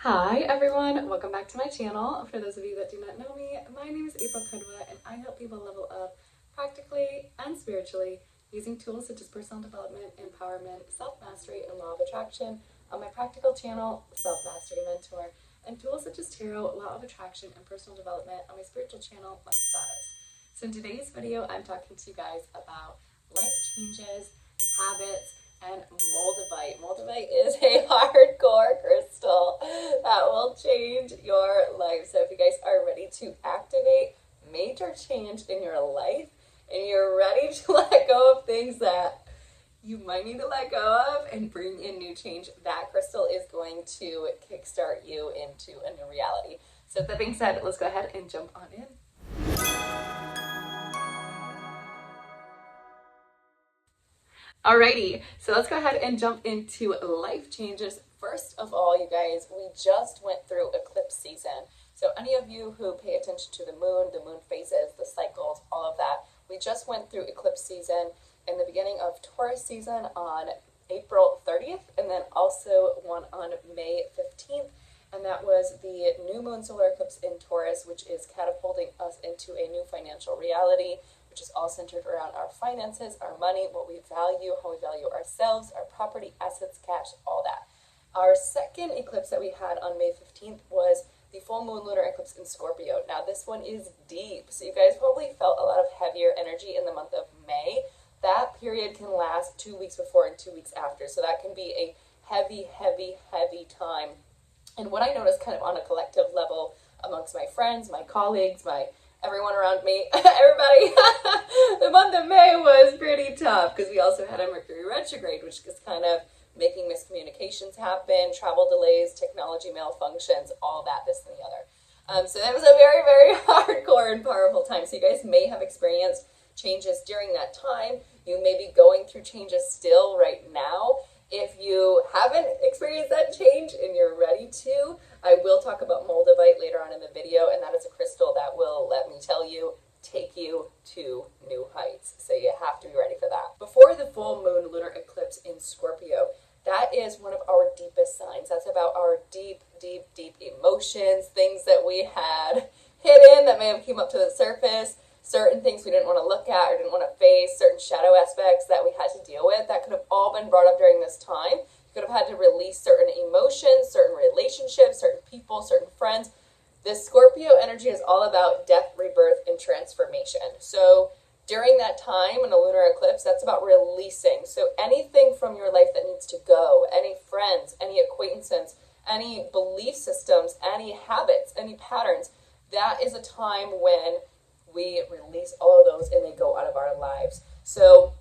Hi everyone, welcome back to my channel. For those of you that do not know me, my name is KUDWA and I help people level up practically and spiritually using tools such as personal development, empowerment, self-mastery, and law of attraction on my practical channel, Self-Mastery Mentor, and tools such as tarot, law of attraction, and personal development on my spiritual channel, Lex Goddess. So in today's video, I'm talking to you guys about life changes, habits, and Moldavite. Moldavite is a hardcore crystal that will change your life. So if you guys are ready to activate major change in your life and you're ready to let go of things that you might need to let go of and bring in new change, that crystal is going to kickstart you into a new reality. So with that being said, let's go ahead and jump on in. Alrighty, so let's go ahead and jump into life changes. First of all, you guys, we just went through eclipse season. So any of you who pay attention to the moon phases, the cycles, all of that, we just went through eclipse season in the beginning of Taurus season on April 30th, and then also one on May 15th. And that was the new moon solar eclipse in Taurus, which is catapulting us into a new financial reality, which is all centered around our finances, our money, what we value, how we value ourselves, our property, assets, cash, all that. Our second eclipse that we had on May 15th was the full moon lunar eclipse in Scorpio. Now this one is deep, so you guys probably felt a lot of heavier energy in the month of May. That period can last 2 weeks before and 2 weeks after, so that can be a heavy, heavy, heavy time. And what I noticed kind of on a collective level amongst my friends, my colleagues, everyone around me, everybody, the month of May was pretty tough because we also had a Mercury retrograde, which is kind of making miscommunications happen, travel delays, technology malfunctions, all that, this and the other. So that was a very, very hardcore and powerful time. So you guys may have experienced changes during that time. You may be going through changes still right now. If you haven't experienced that change and you're ready to, I will talk about Moldavite later on in the video, and that is a crystal that will, let me tell you, take you to new heights. So you have to be ready for that. Before the full moon lunar eclipse in Scorpio, that is one of our deepest signs. That's about our deep, deep, deep emotions, things that we had hidden that may have come up to the surface, certain things we didn't want to look at or didn't want to face, certain shadow aspects that we had to deal with, that could have all been brought up during this time. You could have had to release certain emotions, certain relationships, certain people, certain friends. This Scorpio energy is all about death, rebirth, and transformation. So during that time in a lunar eclipse, that's about releasing. So anything from your life that needs to go, any friends, any acquaintances, any belief systems, any habits, any patterns, that is a time when we release all of those and they go out of our lives. So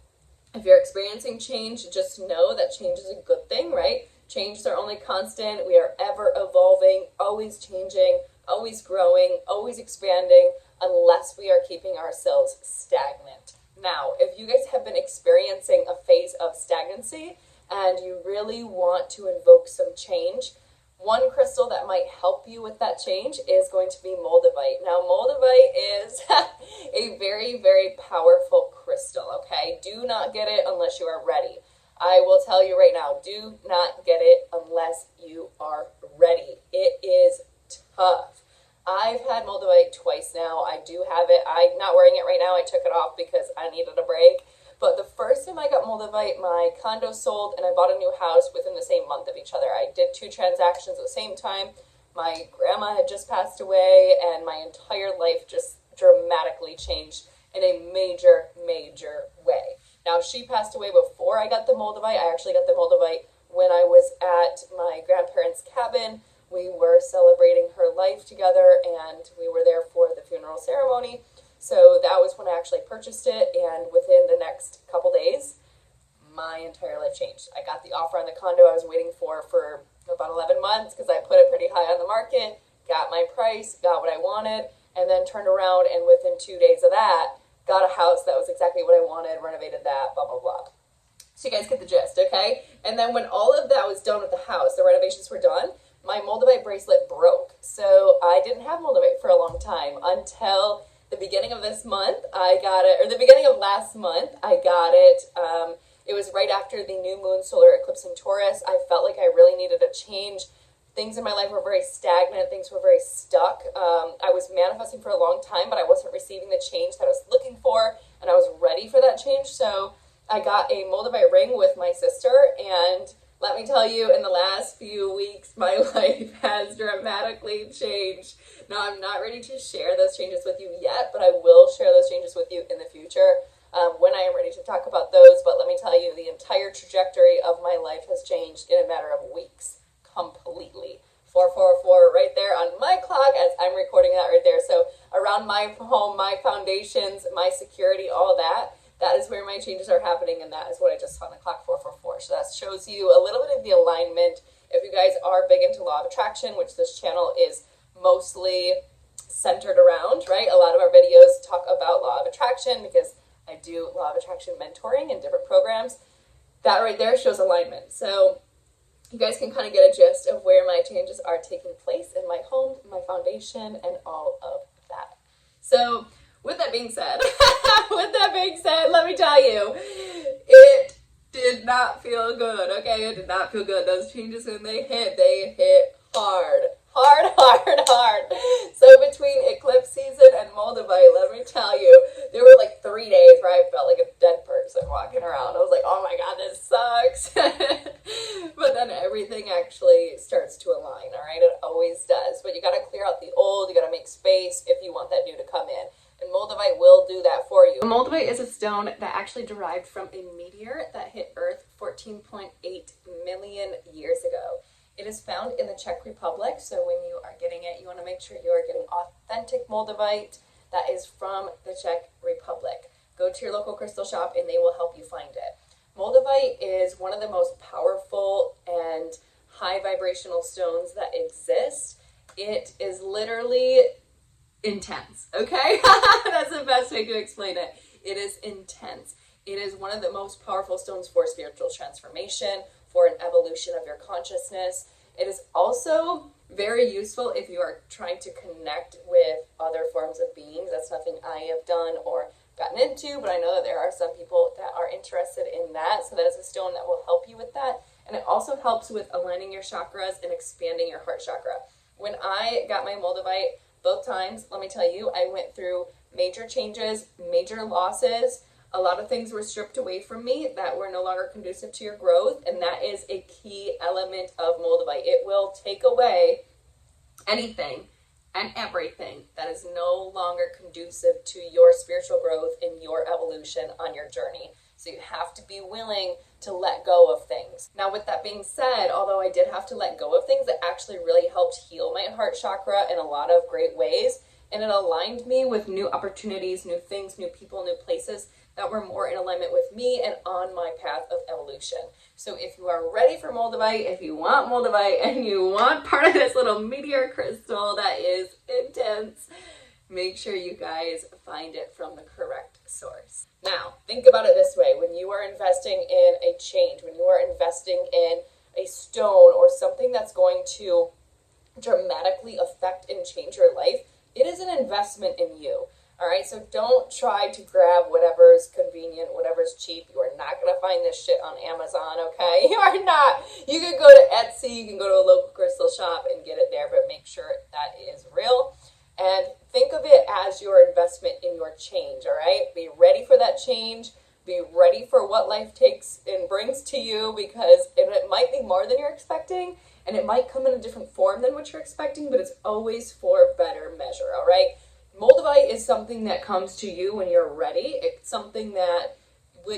if you're experiencing change, just know that change is a good thing, right? Changes are only constant. We are ever evolving, always changing, always growing, always expanding, unless we are keeping ourselves stagnant. Now, if you guys have been experiencing a phase of stagnancy and you really want to invoke some change, one crystal that might help you with that change is going to be Moldavite. Now, Moldavite is a very, very powerful crystal, okay? Do not get it unless you are ready. I will tell you right now, do not get it unless you are ready. It is tough. I've had Moldavite twice now. I do have it. I'm not wearing it right now. I took it off because I needed a break. But the first time I got Moldavite, my condo sold and I bought a new house within the same month of each other. I did 2 transactions at the same time. My grandma had just passed away and my entire life just dramatically changed in a major, major way. Now, she passed away before I got the Moldavite. I actually got the Moldavite when I was at my grandparents' cabin. We were celebrating her life together and we were there for the funeral ceremony. So that was when I actually purchased it, and within the next couple days, my entire life changed. I got the offer on the condo I was waiting for about 11 months because I put it pretty high on the market, got my price, got what I wanted, and then turned around and within 2 days of that, got a house that was exactly what I wanted, renovated that, blah, blah, blah. So you guys get the gist, okay? And then when all of that was done with the house, the renovations were done, my Moldavite bracelet broke. So I didn't have Moldavite for a long time until the beginning of this month. I got it, or the beginning of last month, I got it. It was right after the new moon solar eclipse in Taurus. I felt like I really needed a change things in my life were very stagnant, things were very stuck. I was manifesting for a long time, but I wasn't receiving the change that I was looking for, and I was ready for that change. So I got a Moldavite ring with my sister, and let me tell you, in the last few weeks, my life has dramatically changed. Now, I'm not ready to share those changes with you yet, but I will share those changes with you in the future when I am ready to talk about those. But let me tell you, the entire trajectory of my life has changed in a matter of weeks, completely. 444 right there on my clock as I'm recording that right there. So around my home, my foundations, my security, all that, that is where my changes are happening, and that is what I just saw on the clock, 444. So that shows you a little bit of the alignment. If you guys are big into law of attraction, which this channel is mostly centered around, right? A lot of our videos talk about law of attraction because I do law of attraction mentoring in different programs. That right there shows alignment. So you guys can kind of get a gist of where my changes are taking place in my home, my foundation, and all of that. So with that being said, let me tell you, it did not feel good, okay? It did not feel good. Those changes, when they hit hard. So between eclipse season and Moldavite, let me tell you, there were like 3 days where I felt like a dead person walking around. I was like, oh my God, this sucks. But then everything actually starts to align, all right? It always does. But you got to clear out the old. You got to make space if you want that new to come in. And Moldavite will do that for you. Moldavite is a stone that actually derived from a meteor that hit Earth 14.8 million years ago. It is found in the Czech Republic, so when you are getting it, you want to make sure you are getting authentic Moldavite that is from the Czech Republic. Go to your local crystal shop and they will help you find it. Moldavite is one of the most powerful and high vibrational stones that exist. It is literally intense, okay? That's the best way to explain it. It is intense. It is one of the most powerful stones for spiritual transformation, for an evolution of your consciousness. It is also very useful if you are trying to connect with other forms of beings. That's nothing I have done or gotten into, but I know that there are some people that are interested in that. So that is a stone that will help you with that. And it also helps with aligning your chakras and expanding your heart chakra. When I got my Moldavite, both times, let me tell you, I went through major changes, major losses. A lot of things were stripped away from me that were no longer conducive to your growth, and that is a key element of Moldavite. It will take away anything and everything that is no longer conducive to your spiritual growth and your evolution on your journey. So you have to be willing to let go of things. Now, with that being said, although I did have to let go of things, it actually really helped heal my heart chakra in a lot of great ways, and it aligned me with new opportunities, new things, new people, new places that were more in alignment with me and on my path of evolution. So if you are ready for Moldavite, if you want Moldavite and you want part of this little meteor crystal that is intense, make sure you guys find it from the correct source. Now, think about it this way. When you are investing in a change, when you are investing in a stone or something that's going to dramatically affect and change your life, it is an investment in you. All right, so don't try to grab whatever's convenient, whatever's cheap. You are not going to find this shit on Amazon, okay? You are not. You can go to Etsy, you can go to a local crystal shop and get it there, but make sure that is real. And think of it as your investment in your change, all right? Be ready for that change. Be ready for what life takes and brings to you, because it might be more than you're expecting, and it might come in a different form than what you're expecting, but it's always for better measure, all right? Moldavite is something that comes to you when you're ready. It's something that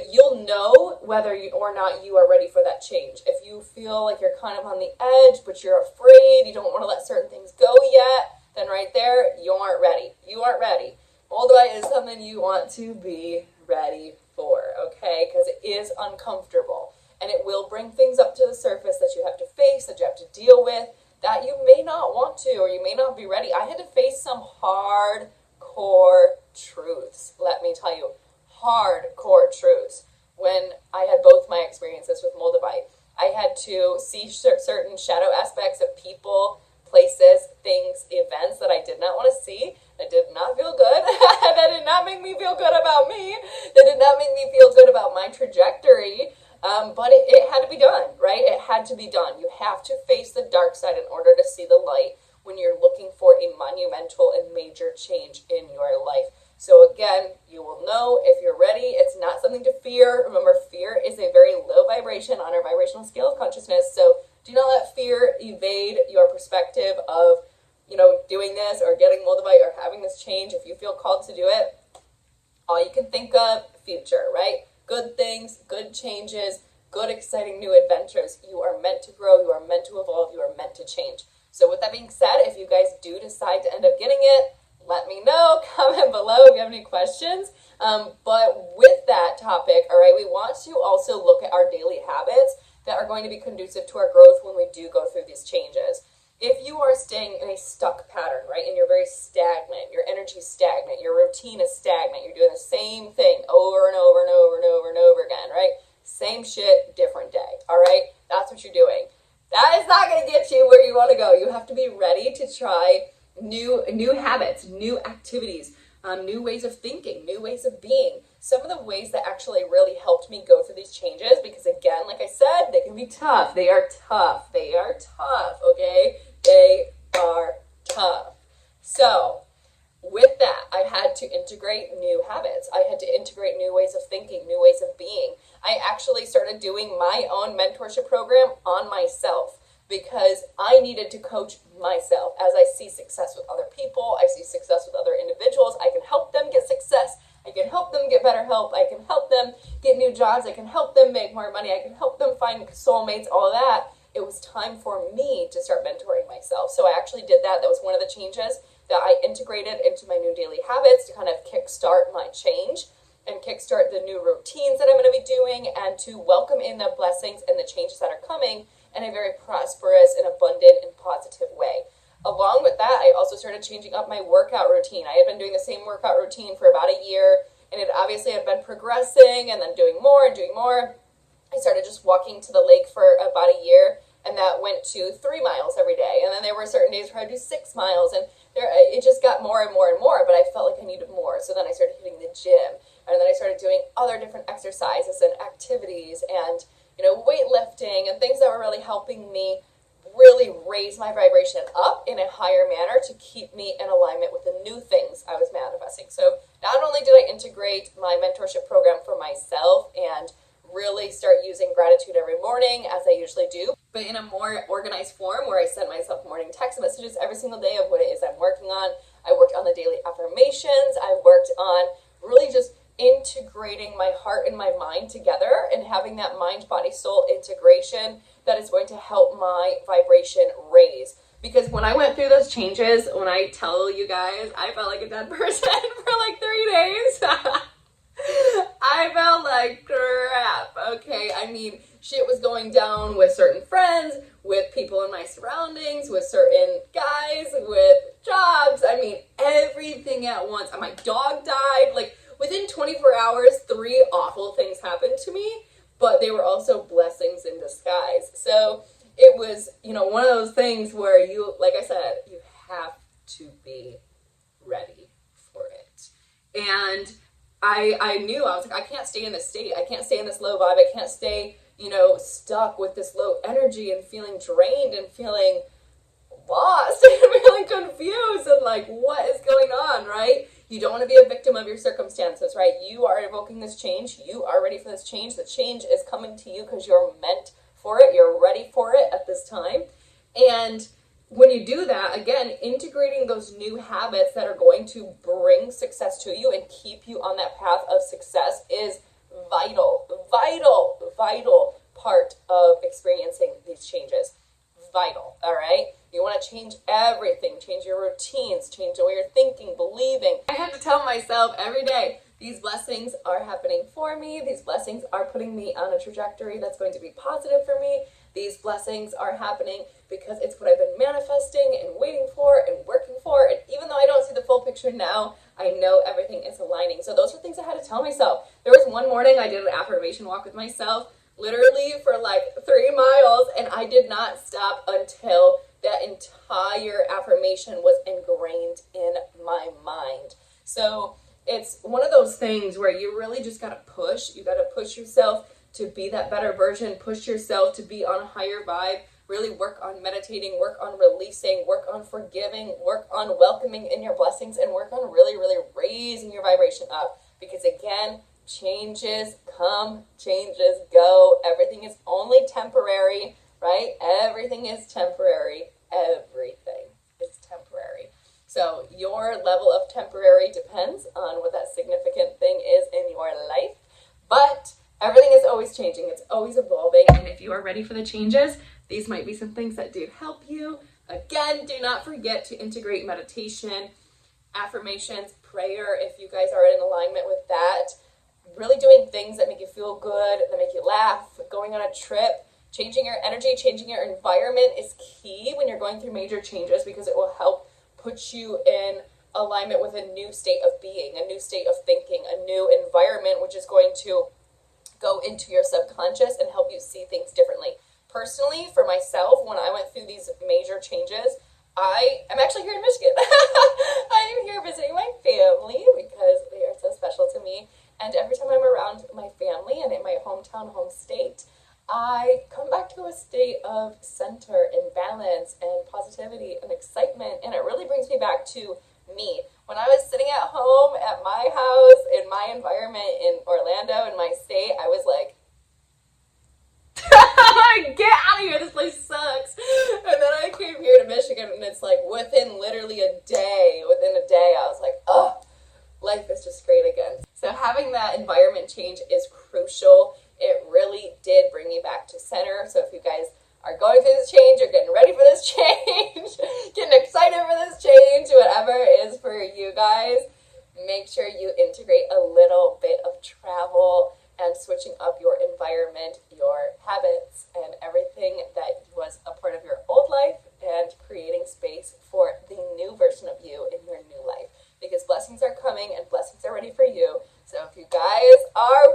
you'll know whether or not you are ready for that change. If you feel like you're kind of on the edge, but you're afraid, you don't want to let certain things go yet, then right there, you aren't ready. You aren't ready. Moldavite is something you want to be ready for, okay? Because it is uncomfortable, and it will bring things up to the surface that you have to face, that you have to deal with, that you may not want to, or you may not be ready. I had to face some hardcore truths, let me tell you, hardcore truths. When I had both my experiences with Moldavite, I had to see certain shadow aspects of people, places, things, events that I did not want to see, that did not feel good, that did not make me feel good about me, that did not make me feel good about my trajectory. But it had to be done, right? It had to be done. You have to face the dark side in order to see the light when you're looking for a monumental and major change in your life. So again, you will know if you're ready. It's not something to fear. Remember, fear is a very low vibration on our vibrational scale of consciousness. So do not let fear evade your perspective of, doing this or getting Moldavite or having this change. If you feel called to do it, all you can think of, future, right? Good things, good changes, good exciting new adventures. You are meant to grow. You are meant to evolve. You are meant to change. So with that being said, if you guys do decide to end up getting it, let me know. Comment below if you have any questions. But with that topic, all right, we want to also look at our daily habits that are going to be conducive to our growth when we do go through these changes. If you are staying in a stuck pattern, right, and you're very stagnant, your energy is stagnant, your routine is stagnant, you're doing the same thing over and over and over and over and over again, right? Same shit, different day, all right? That's what you're doing. That is not going to get you where you want to go. You have to be ready to try new habits, new activities, new ways of thinking, new ways of being. Some of the ways that actually really helped me go through these changes, because again, like I said, they can be tough. They are tough. They are tough, okay? They are tough. So with that, I had to integrate new habits. I had to integrate new ways of thinking, new ways of being. I actually started doing my own mentorship program on myself because I needed to coach myself. As I see success with other people, I see success with other individuals, I can help them get success. I can help them get better help. I can help them get new jobs. I can help them make more money. I can help them find soulmates, all of that. It was time for me to start mentoring myself. So I actually did that. That was one of the changes that I integrated into my new daily habits to kind of kickstart my change and kickstart the new routines that I'm going to be doing and to welcome in the blessings and the changes that are coming in a very prosperous and abundant and positive way. Along with that, I also started changing up my workout routine. I had been doing the same workout routine for about a year, and it obviously had been progressing and then doing more and doing more. I started just walking to the lake for about a year, and that went to 3 miles every day. And then there were certain days where I'd do 6 miles, and it just got more and more and more, but I felt like I needed more. So then I started hitting the gym, and then I started doing other different exercises and activities and, weightlifting and things that were really helping me really raise my vibration up in a higher manner to keep me in alignment with the new things I was manifesting. So not only did I integrate my mentorship program for myself and really start using gratitude every morning as I usually do, but in a more organized form where I send myself morning text messages every single day of what it is I'm working on. I worked on the daily affirmations. I worked on really just integrating my heart and my mind together and having that mind, body, soul integration that is going to help my vibration raise. Because when I went through those changes, when I tell you guys, I felt like a dead person for like 3 days. I felt like crap, okay? I mean, shit was going down with certain friends, with people in my surroundings, with certain guys, with jobs. I mean, everything at once. And my dog died. Like, within 24 hours, 3 awful things happened to me, but they were also blessings in disguise. So it was, one of those things where you, like I said, you have to be ready for it. And I knew, I was like, I can't stay in this state. I can't stay in this low vibe. I can't stay, stuck with this low energy and feeling drained and feeling lost and feeling confused and like, what is going on, right? You don't want to be a victim of your circumstances, right? You are evoking this change. You are ready for this change. The change is coming to you because you're meant for it. You're ready for it at this time. And when you do that, again, integrating those new habits that are going to bring success to you and keep you on that path of success is vital part of experiencing these changes. Vital, all right? You want to change everything, change your routines, change the way you're thinking, believing. I have to tell myself every day, these blessings are happening for me. These blessings are putting me on a trajectory that's going to be positive for me. These blessings are happening because it's what I've been manifesting and waiting for and working for. And even though I don't see the full picture now, I know everything is aligning. So those are things I had to tell myself. There was one morning I did an affirmation walk with myself, literally for like 3 miles, and I did not stop until that entire affirmation was ingrained in my mind. So it's one of those things where you really just got to push. You got to push yourself to be that better version, push yourself to be on a higher vibe, really work on meditating, work on releasing, work on forgiving, work on welcoming in your blessings, and work on really, really raising your vibration up. Because again, changes come, changes go. Everything is only temporary, right? Everything is temporary. Everything is temporary. So your level of temporary depends on what that significant thing is in your life. But everything is always changing. It's always evolving. And if you are ready for the changes, these might be some things that do help you. Again, do not forget to integrate meditation, affirmations, prayer, if you guys are in alignment with that. Really doing things that make you feel good, that make you laugh, going on a trip, changing your energy, changing your environment is key when you're going through major changes, because it will help put you in alignment with a new state of being, a new state of thinking, a new environment, which is going to go into your subconscious and help you see things differently. Personally, for myself, when I went through these major changes, I'm actually here in Michigan. I'm here visiting my family because they are so special to me. And every time I'm around my family and in my hometown, home state, I come back to a state of center and balance and positivity and excitement. And it really brings me back to me. When I was sitting at home at my house, in my environment in Orlando, in my state, I was like, get out of here, this place sucks. And then I came here to Michigan, and it's like within literally a day, I was like, oh, life is just great again. So having that environment change is crucial. It really did bring me back to center. So if you guys are going through this change, you're getting ready for this change, getting excited for this change, whatever it is for you guys, make sure you integrate a little bit of travel and switching up your environment, your habits, and everything that was a part of your old life, and creating space for the new version of you in your new life. Because blessings are coming and blessings are ready for you. So if you guys are